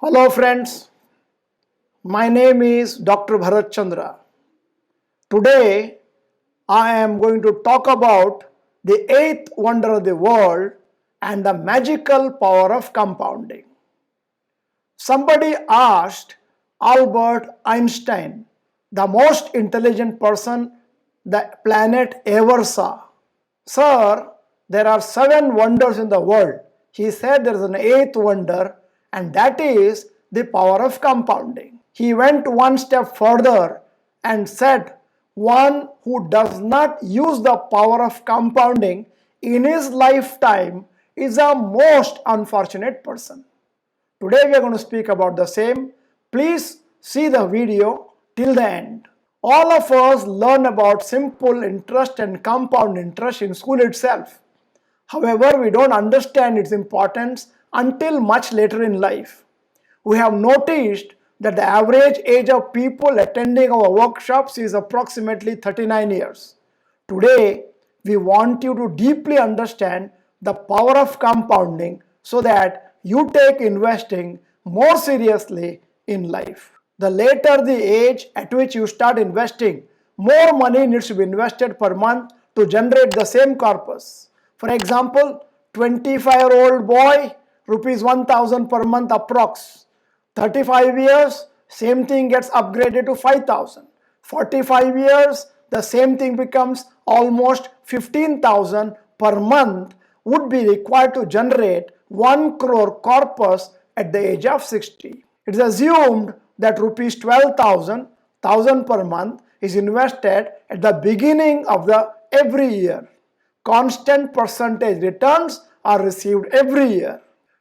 Hello friends, my name is Dr.Bharath Chandra. Today I am going to talk about the eighth wonder of the world and the magical power of compounding. Somebody asked Albert Einstein, the most intelligent person the planet ever saw, "Sir, there are seven wonders in the world." He said there is an eighth wonder, and that is the power of compounding. He went one step further and said, one who does not use the power of compounding in his lifetime is a most unfortunate person. Today we are going to speak about the same. Please see the video till the end. All of us learn about simple interest and compound interest in school itself. However, we don't understand its importance until much later in life. We have noticed that the average age of people attending our workshops is approximately 39 years. Today, we want you to deeply understand the power of compounding so that you take investing more seriously in life. The later the age at which you start investing, more money needs to be invested per month to generate the same corpus. For example, 25-year-old boy, rupees 1000 per month approx. 35 years, same thing gets upgraded to 5000. 45 years, the same thing becomes almost 15,000 per month would be required to generate 1 crore corpus at the age of 60. It is assumed that rupees 12,000 per month is invested at the beginning of the every year. Constant percentage returns are received every year.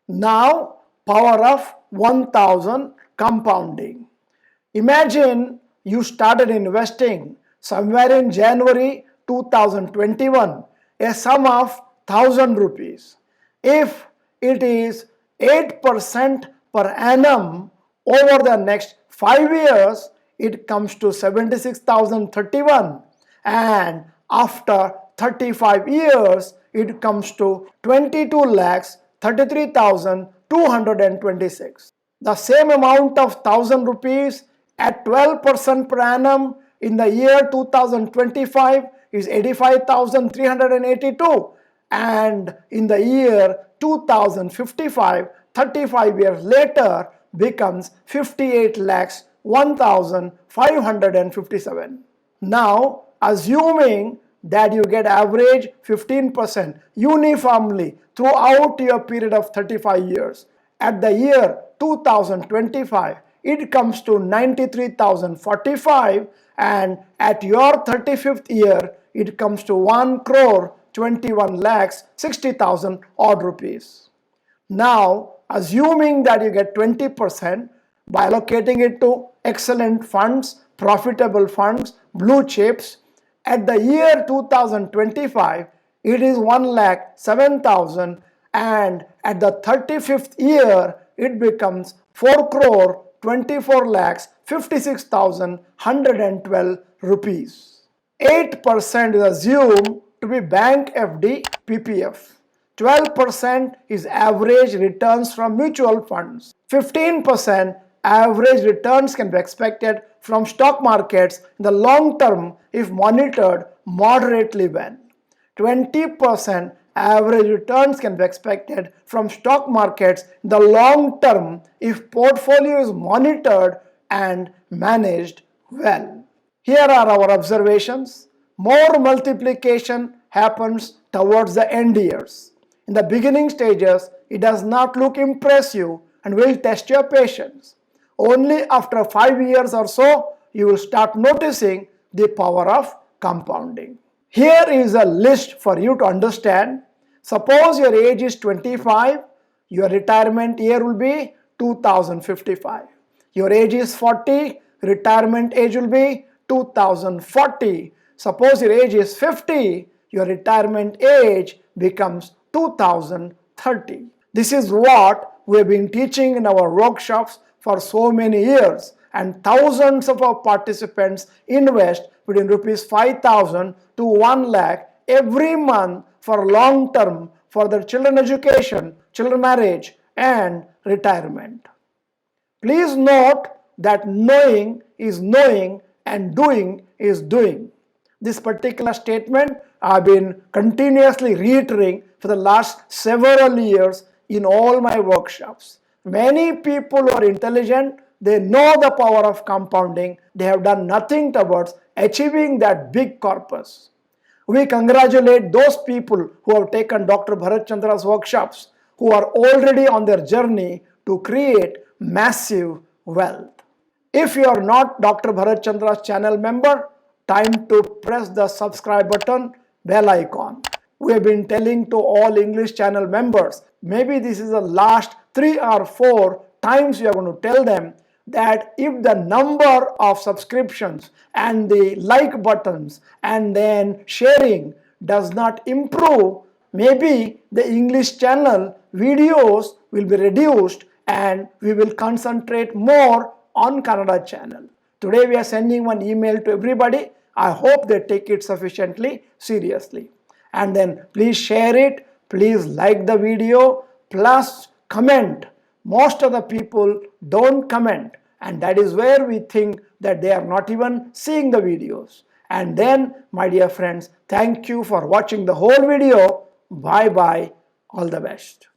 Now, power of 1000 compounding. Imagine you started investing somewhere in January 2021, a sum of 1000 rupees. If it is 8% per annum over the next 5 years, it comes to 76,031, and after 35 years, it comes to 22 lakhs 33,226. The same amount of 1000 rupees at 12% per annum in the year 2025 is 85,382, and in the year 2055, 35 years later, becomes 58 lakhs 1,557. Now, assuming that you get average 15% uniformly throughout your period of 35 years, at the year 2025, it comes to 93,045, and at your 35th year, it comes to 1 crore 21 lakhs 60,000 odd rupees. Now, assuming that you get 20% by allocating it to excellent funds, profitable funds, blue chips, at the year 2025, it is 1 lakh 7,000, and at the 35th year, it becomes 4 crore 24 lakhs 56,112 rupees. 8% is assumed to be bank FD PPF. 12% is average returns from mutual funds. 15% average returns can be expected from stock markets in the long term if monitored moderately well. 20% average returns can be expected from stock markets in the long term if portfolio is monitored and managed well. Here are our observations. More multiplication happens towards the end years. In the beginning stages, it does not look impressive and will test your patience. Only after 5 years or so, you will start noticing the power of compounding. Here is a list for you to understand. Suppose your age is 25, your retirement year will be 2055. Your age is 40, retirement age will be 2040. Suppose your age is 50, your retirement age becomes 2030. This is what we have been teaching in our workshops for so many years, and thousands of our participants invest between rupees 5,000 to 1 lakh every month for long term for their children education, children marriage and retirement. Please note that knowing is knowing and doing is doing. This particular statement I've been continuously reiterating for the last several years in all my workshops. Many people who are intelligent, they know the power of compounding. They have done nothing towards achieving that big corpus. We congratulate those people who have taken Dr. Bharath Chandra's workshops, who are already on their journey to create massive wealth. If you are not Dr. Bharath Chandra's channel member, time to press the subscribe button, bell icon. We have been telling to all English channel members, maybe this is the last 3 or 4 times we are going to tell them that if the number of subscriptions and the like buttons and then sharing does not improve, maybe the English channel videos will be reduced and we will concentrate more on Kannada channel. Today we are sending one email to everybody. I hope they take it sufficiently seriously. And then please share it, please like the video, plus comment. Most of the people don't comment, and that is where we think that they are not even seeing the videos. And then, my dear friends, thank you for watching the whole video. Bye bye. All the best.